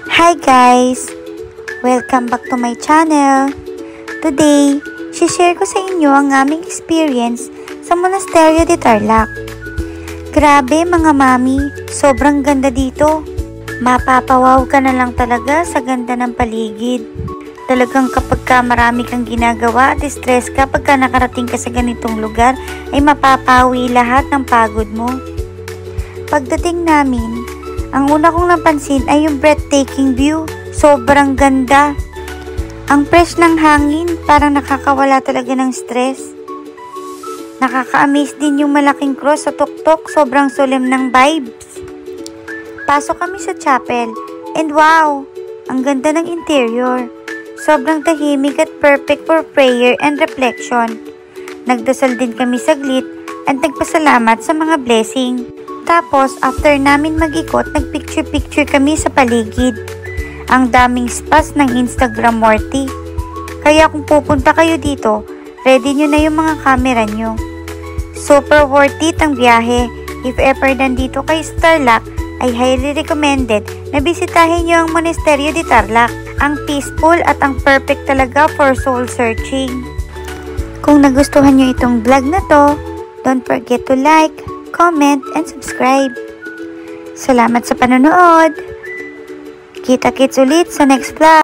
Hi guys! Welcome back to my channel. Today, share ko sa inyo ang aming experience sa Monasterio de Tarlac. Grabe mga mami, sobrang ganda dito. Mapapawaw ka na lang talaga sa ganda ng paligid. Talagang kapag marami kang ginagawa at stress ka pagka nakarating ka sa ganitong lugar, ay mapapawi lahat ng pagod mo. Pagdating namin, ang una kong napansin ay yung breathtaking view. Sobrang ganda. Ang fresh ng hangin, parang nakakawala talaga ng stress. Nakaka-amaze din yung malaking cross sa tuktok, sobrang solemn ng vibes. Pasok kami sa chapel, and wow, ang ganda ng interior. Sobrang tahimik at perfect for prayer and reflection. Nagdasal din kami saglit at nagpasalamat sa mga blessing. Tapos, after namin mag-ikot, nagpicture-picture kami sa paligid. Ang daming spas ng Instagram worthy. Kaya kung pupunta kayo dito, ready nyo na yung mga camera nyo. Super worth it ang biyahe. If ever nandito kay Tarlac, ay highly recommended na bisitahin nyo ang Monasterio de Tarlac. Ang peaceful at ang perfect talaga for soul searching. Kung nagustuhan nyo itong vlog na to, don't forget to like, comment, and subscribe. Salamat sa panonood. Kita-kits ulit sa next vlog.